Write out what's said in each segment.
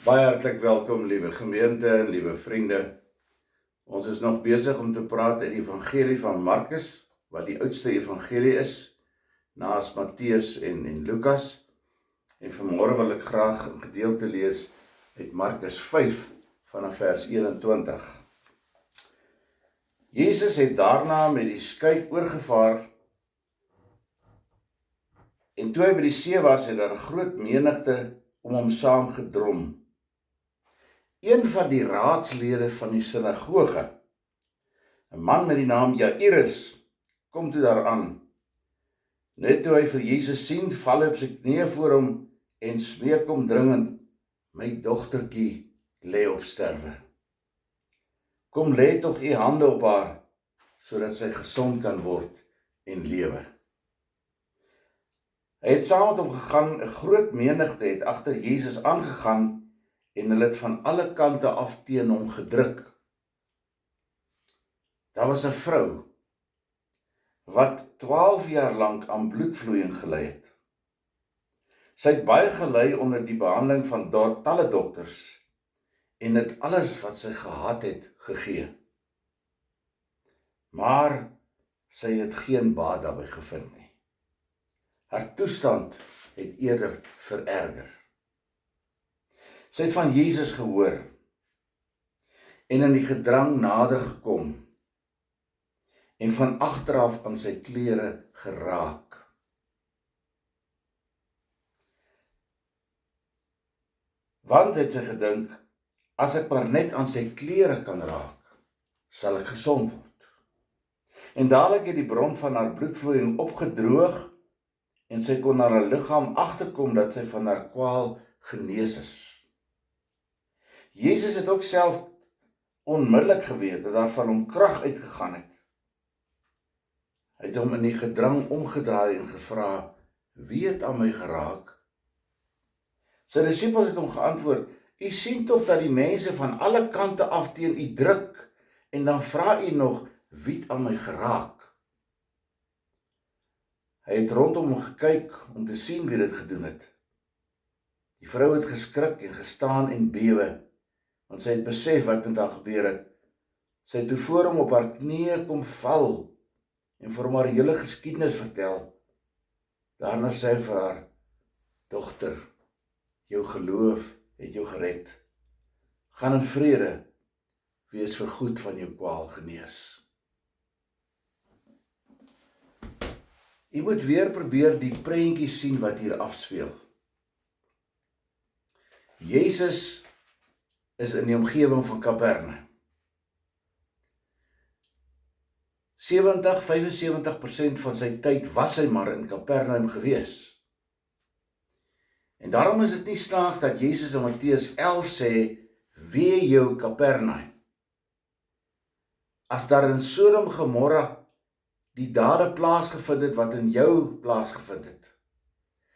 Baie hartlik welkom, liewe gemeente en liewe vriende. Ons is nog besig om te praat in die evangelie van Markus, wat die oudste evangelie is, naas Matteus en Lukas. En vanmôre wil ek graag 'n gedeelte lees uit Markus 5 vanaf vers 21. Jesus het daarna met die skip oorgevaar en toe hy by die see was, het daar 'n groot menigte om hom saam gedrom. Een van die raadslede van die sinagoge, 'n man met die naam Jairus, kom toe daaraan. Net toe hy vir Jesus sien, val hy op sy knieë voor hom en smeek hom dringend: "My dogtertjie lê op sterwe. Kom lê tog u hande op haar, sodat sy gesond kan word en lewe." Hy het saam met hom gegaan, 'n groot menigte het agter Jesus aangegaan en hulle het van alle kante af teen hom gedruk. Daar was 'n vrou wat 12 jaar lank aan bloedvloeiing gely het. Sy het baie gely onder die behandeling van talle dokters en het alles wat sy gehad het gegee. Maar sy het geen baat daarbey gevind nie. Haar toestand het eerder vererger. Sy het van Jesus gehoor en in die gedrang nader gekom en van agteraf aan sy klere geraak. Want het sy gedink, as ek maar net aan sy klere kan raak, sal ek gesond word. En dadelik het die bron van haar bloedvloeiing opgedroog en sy kon na haar liggaam agterkom dat sy van haar kwaal genees is. Jesus het ook self onmiddellik geweet dat daar van hom krag uitgegaan het. Hy het hom in die gedrang omgedraai en gevra: "Wie het aan my geraak?" Sy disippels het hom geantwoord: "U sien tog dat die mense van alle kante af teen u druk, en dan vra u nog, wie het aan my geraak?" Hy het rondom hom gekyk om te sien wie dit gedoen het. Die vrou het geskrik en gestaan en bewe, want sy het besef wat met haar gebeur het. Sy het toe voor hom op haar knieë kom val en vir hom haar hele geskiedenis vertel. Daarna sê hy vir haar: "Dogter, jou geloof het jou gered. Gaan in vrede, wees voorgoed van jou kwaal genees." Jy moet weer probeer die prentjie sien wat hier afspeel. Jesus is in die omgewing van Kapernaum. 75% van sy tyd was hy maar in Kapernaum gewees. En daarom is dit nie snaaks dat Jesus in Matteus 11 sê: "Wee jou Kapernaum. As daar in Sodom Gomorra die dade plaasgevind het wat in jou plaasgevind het,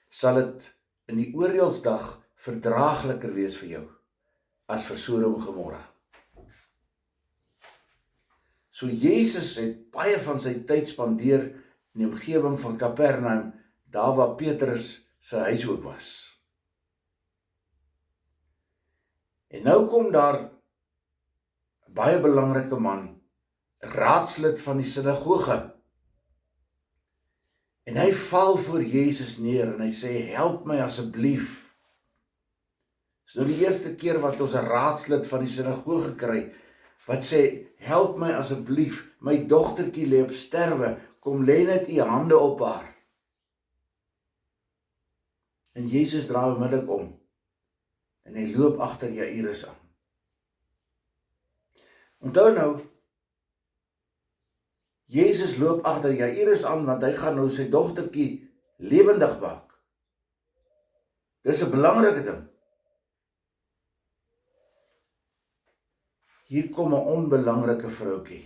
sal dit in die oordeelsdag verdraagliker wees vir jou as vir Sodom Gomorra." So Jesus het baie van sy tyd spandeer in die omgewing van Kapernaum, daar waar Petrus sy huis ook was. En nou kom daar 'n baie belangrike man, 'n raadslid van die sinagoge. En hy val voor Jesus neer en hy sê: "Help my asseblief." Dis nou die eerste keer wat ons 'n raadslid van die sinagoge kry, wat sê: "Help my asseblief, my dogtertjie lê op sterwe, kom lê net u hande op haar." En Jesus draai onmiddellik om en hy loop agter Jairus aan. Onthou nou, Jesus loop agter Jairus aan want hy gaan nou sy dogtertjie lewendig maak. Dis 'n belangrike ding. Hier kom 'n onbelangrike vroutjie.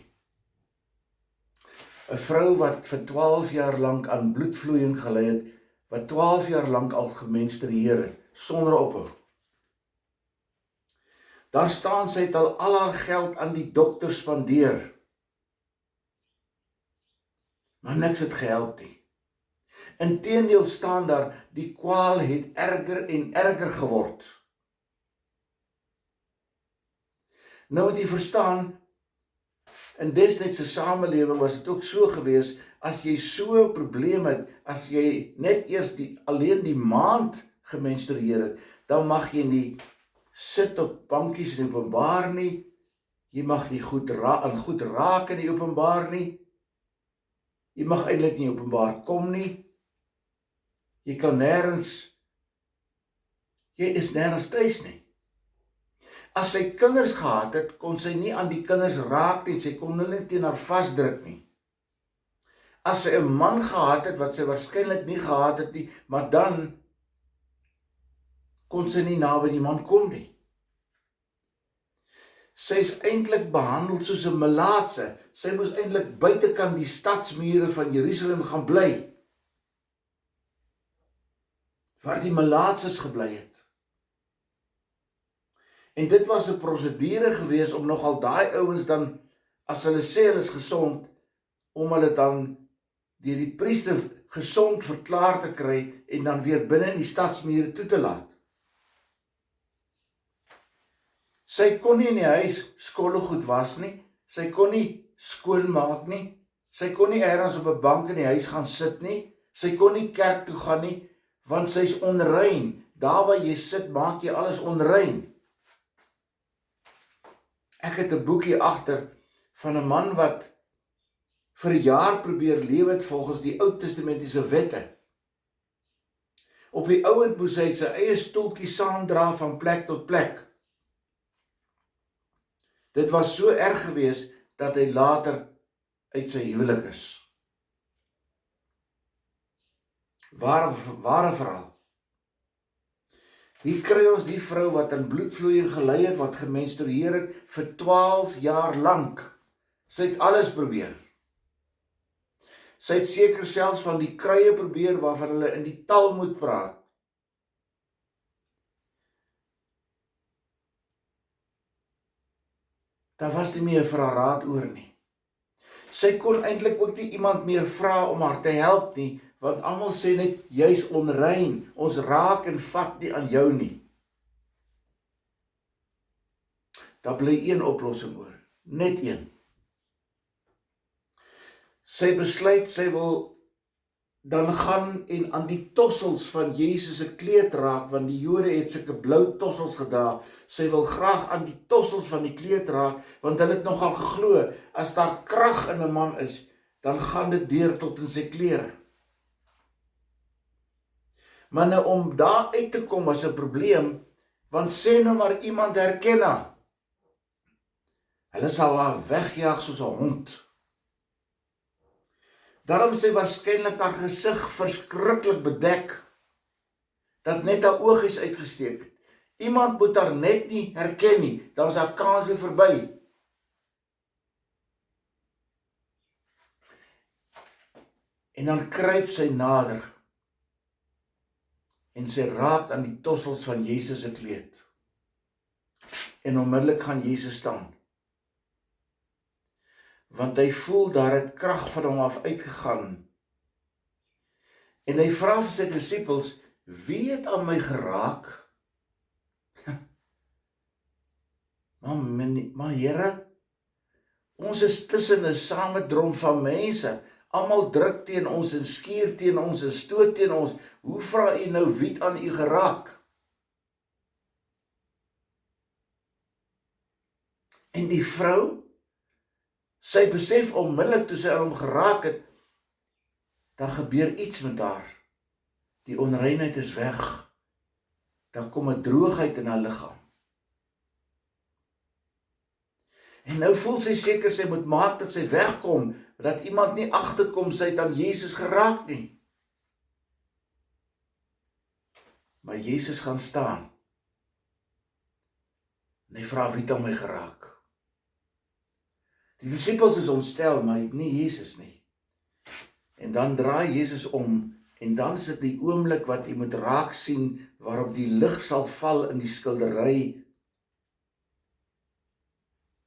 'n Vrou wat vir 12 jaar lank aan bloedvloeiing gely het, wat 12 jaar lank al gemenstrueer het, sonder ophou. Daar staan, sy het al haar geld aan die dokter spandeer. Maar niks het gehelp nie. Inteendeel staan daar, die kwaal het erger en erger geword. Nou moet jy verstaan, in destydse samelewing was dit ook so gewees, as jy so 'n probleem het, as jy net eers alleen die maand gemenstrueer het, dan mag jy nie sit op bankies in die openbaar nie, jy mag nie goed raak in die openbaar nie, jy mag eintlik nie openbaar kom nie, jy is nêrens tuis nie. As sy kinders gehad het, kon sy nie aan die kinders raak nie, sy kon hulle nie teen haar vasdruk nie. As sy 'n man gehad het, wat sy waarskynlik nie gehad het nie, maar dan kon sy nie naby die man kom nie. Sy is eintlik behandel soos 'n melaatse, sy moes eintlik buitekant die stadsmure van Jerusalem gaan bly, waar die melaatses gebly het. En dit was 'n prosedure gewees om nogal daai ouens dan, as hulle sê hulle is gesond, om hulle dan deur die priester gesond verklaar te kry en dan weer binne in die stadsmure toe te laat. Sy kon nie in die huis skollegoed was nie, sy kon nie skoonmaak nie, sy kon nie ergens op 'n bank in die huis gaan sit nie, sy kon nie kerk toe gaan nie, want sy is onrein. Daar waar jy sit, maak jy alles onrein. Ek het 'n boekie agter van 'n man wat vir 'n jaar probeer lewe het volgens die Ou Testamentiese wette. Op die ouend moes hy sy eie stoeltjie saamdra van plek tot plek. Dit was so erg gewees dat hy later uit sy huwelik is. Ware verhaal. Hier kry ons die vrou wat aan bloedvloeiing gely het, wat gemenstrueer het vir 12 jaar lank. Sy het alles probeer. Sy het seker selfs van die kruie probeer waarvan hulle in die Talmud praat. Daar was nie meer vir haar raad oor nie. Sy kon eintlik ook nie iemand meer vra om haar te help nie, want almal sê net, jy's onrein, ons raak en vat nie aan jou nie. Daar bly een oplossing oor, net een. Sy besluit, sy wil dan gaan en aan die tossels van Jesus se kleed raak, want die Jode het sulke blou tossels gedra. Sy wil graag aan die tossels van die kleed raak, want hulle het nogal geglo, as daar krag in 'n man is, dan gaan dit deur tot in sy klere. Maar nou om daar uit te kom was 'n probleem, want sê nou maar iemand herken haar. Hulle sal haar wegjaag soos 'n hond. Daarom sy waarskynlik haar gesig verskriklik bedek, dat net haar oogies uitgesteek het. Iemand moet haar net nie herken nie, dan is haar kanse verby. En dan kruip sy nader, en sy raak aan die tossels van Jesus se kleed. En onmiddellik gaan Jesus staan. Want hy voel daar het krag van hom af uitgegaan. En hy vra vir sy disippels, wie het aan my geraak? Maar Here, ons is tussen 'n samedrom van mense, almal druk teen ons en skuur teen ons en stoot teen ons, hoe vra u nou wie het aan u geraak? En die vrou, sy besef onmiddellik toe sy aan hom geraak het, dan gebeur iets met haar. Die onreinheid is weg. Dan kom 'n droogheid in haar liggaam. En nou voel sy seker sy moet maak dat sy wegkom, dat iemand nie agterkom sy het aan Jesus geraak nie. Maar Jesus gaan staan. En hy vra wie het aan my geraak? Die disippels is ontstel, maar hy het nie Jesus nie. En dan draai Jesus om, en dan is dit die oomblik wat jy moet raak sien, waarop die lig sal val in die skildery.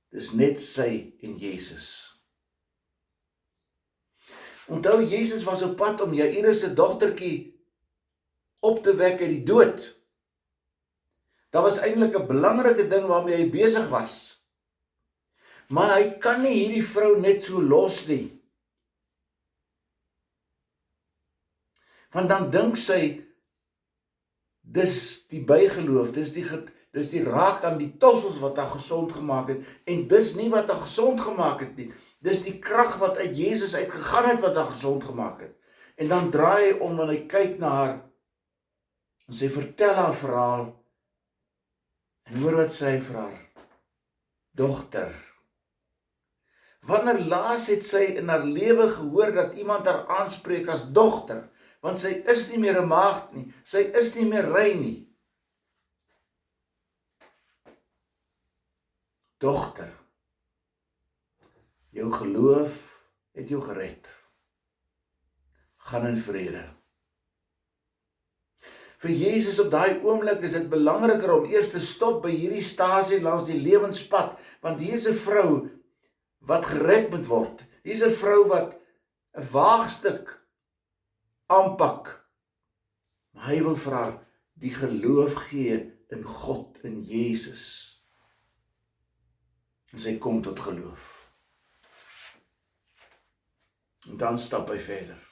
Dis net sy en Jesus. Onthou, Jesus was op pad om Jairus se dogtertjie op te wek uit die dood. Dat was eintlik 'n belangrike ding waarmee hy besig was. Maar hy kan nie hierdie vrou net so los nie. Want dan dink sy, dis die bygeloof, dis die raak aan die tossels wat haar gesond gemaak het, en dis nie wat haar gesond gemaak het nie. Dis die krag wat uit Jesus uitgegaan het wat haar gesond gemaak het. En dan draai hy om en hy kyk na haar, en sy vertel haar verhaal, en hoor wat sy vir haar, dogter. Wanneer laas het sy in haar lewe gehoor dat iemand haar aanspreek as dogter? Want sy is nie meer 'n maagd nie, sy is nie meer rein nie. Dogter, jou geloof het jou gered. Gaan in vrede. Vir Jesus op daai oomblik is dit belangriker om eers te stop by hierdie stasie langs die lewenspad, want hier is 'n vrou wat gered moet word. Hier is 'n vrou wat 'n waagstuk aanpak. Maar hy wil vir haar die geloof gee in God, in Jesus. En sy kom tot geloof. En dan stap hy verder.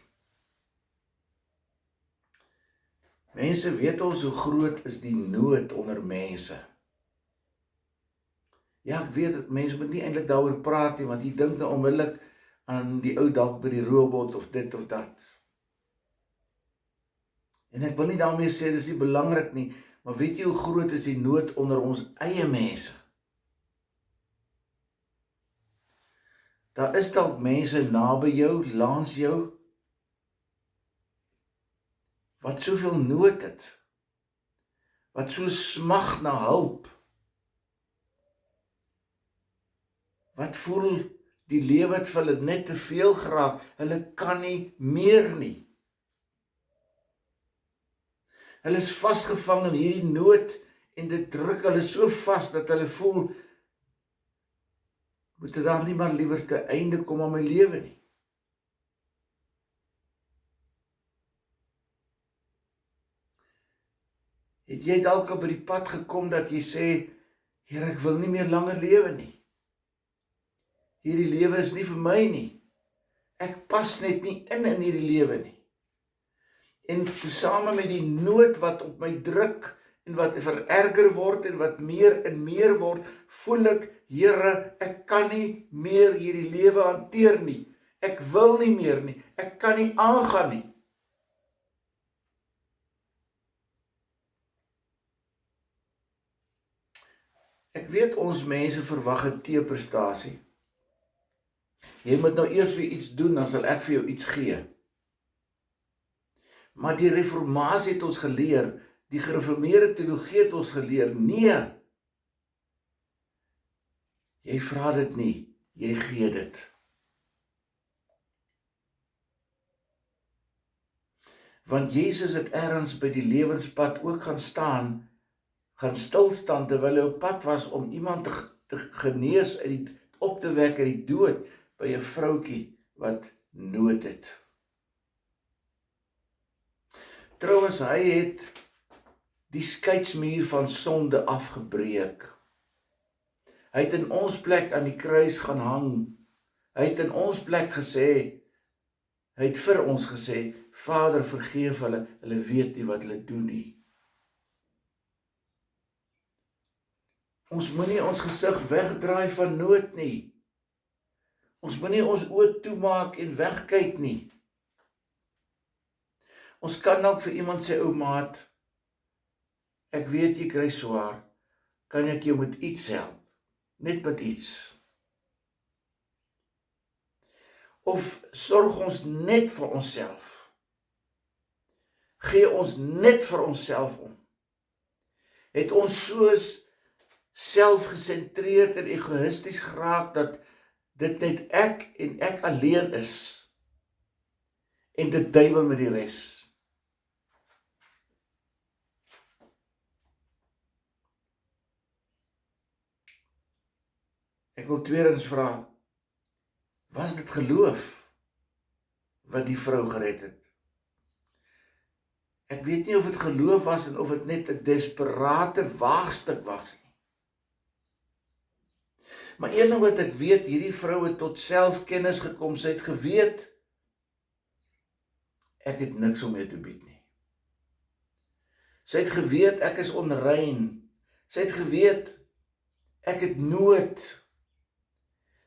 Mense, weet ons hoe groot is die nood onder mense? Ja, ek weet dat mense moet nie eintlik daaroor praat nie, want jy dink nou onmiddellik aan die ou dalk by die robot of dit of dat. En ek wil nie daarmee sê dis nie belangrik nie, maar weet jy hoe groot is die nood onder ons eie mense? Daar is dalk mense naby jou, langs jou, wat soveel nood het, wat so smag na hulp, wat voel die lewe het vir hulle net te veel geraak, hulle kan nie meer nie. Hulle is vasgevang in hierdie nood en dit druk hulle so vas dat hulle voel, moet dit daar nie maar liewers te einde kom aan my lewe nie. Het jy dalk op die pad gekom dat jy sê, Here, ek wil nie meer langer lewe nie. Hierdie lewe is nie vir my nie. Ek pas net nie in hierdie lewe nie. En tesame met die nood wat op my druk en wat vererger word en wat meer en meer word, voel ek, Here, ek kan nie meer hierdie lewe hanteer nie. Ek wil nie meer nie. Ek kan nie aangaan nie. Ek weet ons mense verwag 'n teeprestasie. Jy moet nou eers weer iets doen, dan sal ek vir jou iets gee. Maar die reformatie het ons geleer, die gereformeerde teologie het ons geleer, nee, jy vra dit nie, jy gee dit. Want Jesus het ergens by die lewenspad ook gaan stilstaan, terwyl hy op pad was om iemand te genees, op te wek uit die dood, by 'n vroutjie wat nood het. Trouwens, hy het die skeidsmuur van sonde afgebreek. Hy het in ons plek aan die kruis gaan hang. Hy het in ons plek gesê, hy het vir ons gesê, Vader, vergeef hulle, hulle weet nie wat hulle doen nie. Ons moenie ons gesig wegdraai van nood nie. Ons moenie ons oë toemaak en wegkyk nie. Ons kan dalk vir iemand sê, ou maat, ek weet jy kry swaar, kan ek jou met iets help? Net met iets. Of sorg ons net vir onsself? Gee ons net vir onsself om? Het ons soos selfgesentreerd en egoïsties geraak dat dit net ek en ek alleen is en dit duiwel met die res? Ek wil tweedens vra, was dit geloof wat die vrou gered het? Ek weet nie of dit geloof was en of dit net 'n desperate waagstuk was nie. Maar een ding wat ek weet, hierdie vrou het tot selfkennis gekom, sy het geweet, ek het niks om mee te bied nie. Sy het geweet, ek is onrein. Sy het geweet, ek het nood.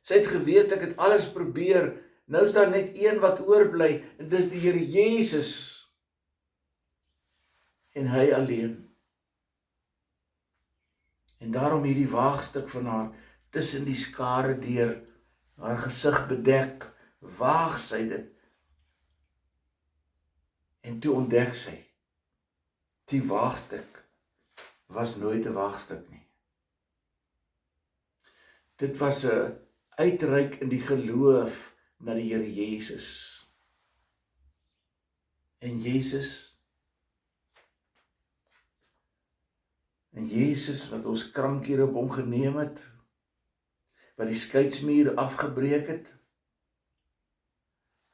Sy het geweet, ek het alles probeer. Nou is daar net een wat oorbly, en dis die Here Jesus. En hy alleen. En daarom hierdie waagstuk van haar, tussen die skare deur, haar gesig bedek, waag sy dit. En toe ontdek sy, die waagstuk was nooit 'n waagstuk nie. Dit was 'n uitreik in die geloof na die Here Jesus. En Jesus wat ons krankheid op hom geneem het, wat die skeidsmuur afgebreek het,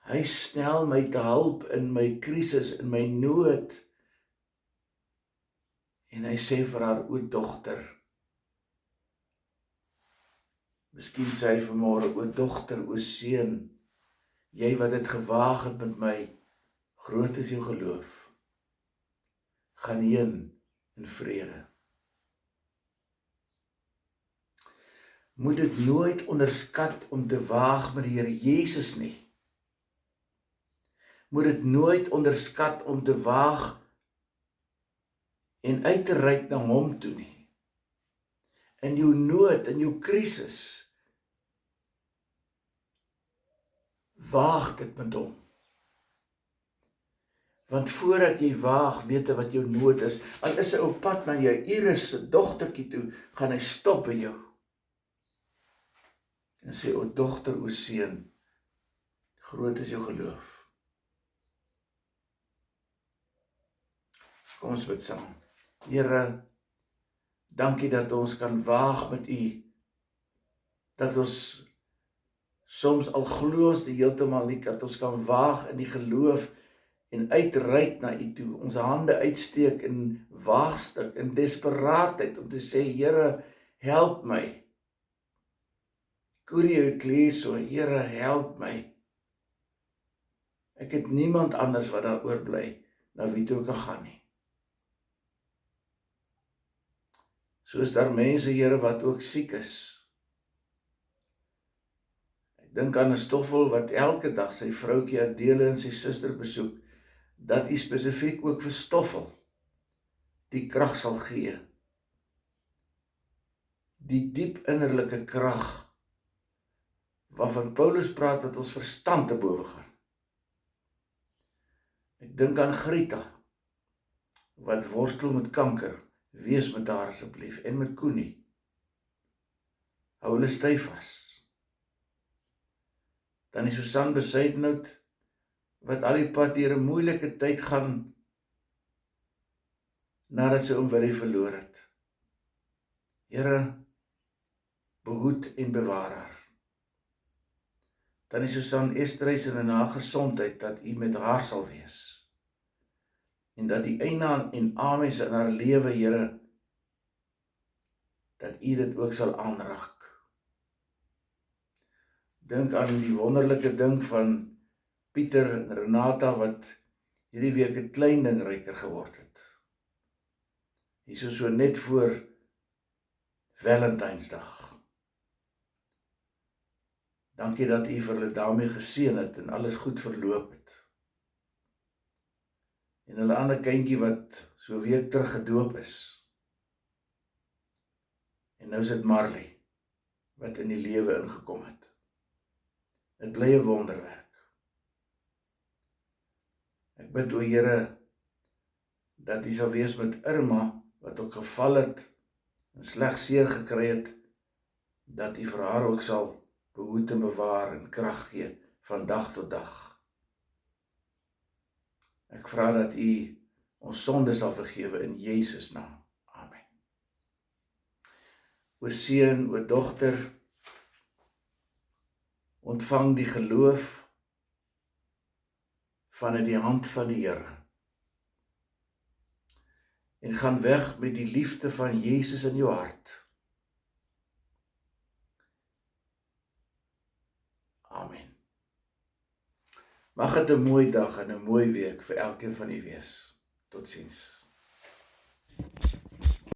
hy snel my te help in my krisis, in my nood. En hy sê vir haar, o dogter, miskien sê hy vanmôre, o dogter, o seun, jy wat het gewaag het met my, groot is jou geloof, gaan heen in vrede. Moet dit nooit onderskat om te waag met die Here Jesus nie. Moet dit nooit onderskat om te waag en uit te reik na hom toe nie. In jou nood, in jou krisis, waag dit met hom. Want voordat jy waag, weet jy wat jou nood is. Al is hy op pad na jou Iris se dogtertjie toe, gaan hy stop by jou. En sê, o dogter, o seun, groot is jou geloof. Kom ons bid saam. Here, dankie dat ons kan waag met U, dat ons soms al glo ons die heeltemal nie, dat ons kan waag in die geloof en uitreik na U toe, ons hande uitsteek in waagstuk, in desperaatheid, om te sê, Here, help my. Kyrie eleison, Here, help my. Ek het niemand anders wat daar oorbly, na wie toe kan gaan nie. Soos daar mense, Here, wat ook siek is. Ek dink aan 'n Stoffel wat elke dag sy vroukie Adele en sy suster besoek, dat U spesifiek ook vir Stoffel die krag sal gee. Die diep innerlike krag, waarvan Paulus praat wat ons verstand te bowe gaan. Ek dink aan Greta, wat worstel met kanker. Wees met haar asseblief, en met Koenie. Hou hulle styf vas. Dan is Susan Besuidenhout, wat al die pad deur 'n moeilike tyd gaan, nadat sy oom Willie verloor het. Here, behoed en bewaar haar. Dan is Susan Estreisen in haar gesondheid, dat U met haar sal wees. En dat die eina en ames in haar lewe, Here, dat U dit ook sal aanraak. Dink aan die wonderlike ding van Pieter en Renata, wat hierdie week 'n klein ding ryker geword het. Hier so net voor Valentynsdag. Dankie dat U vir hulle daarmee geseën het en alles goed verloop het. En hulle ander kindjie wat so 'n week terug gedoop is. En nou is dit Marley, wat in die lewe ingekom het. Dit bly 'n wonderwerk. Ek bid, o Here, dat U sal wees met Irma, wat ook geval het, en sleg seer gekry het, dat U vir haar ook sal behoed en bewaar en krag gee, van dag tot dag. Ek vra dat U ons sonde sal vergewe in Jesus naam. Amen. O seun, o dogter, ontvang die geloof vanuit die hand van die Here. En gaan weg met die liefde van Jesus in jou hart. Mag dit 'n mooi dag en 'n mooi week vir elkeen van u wees. Totsiens.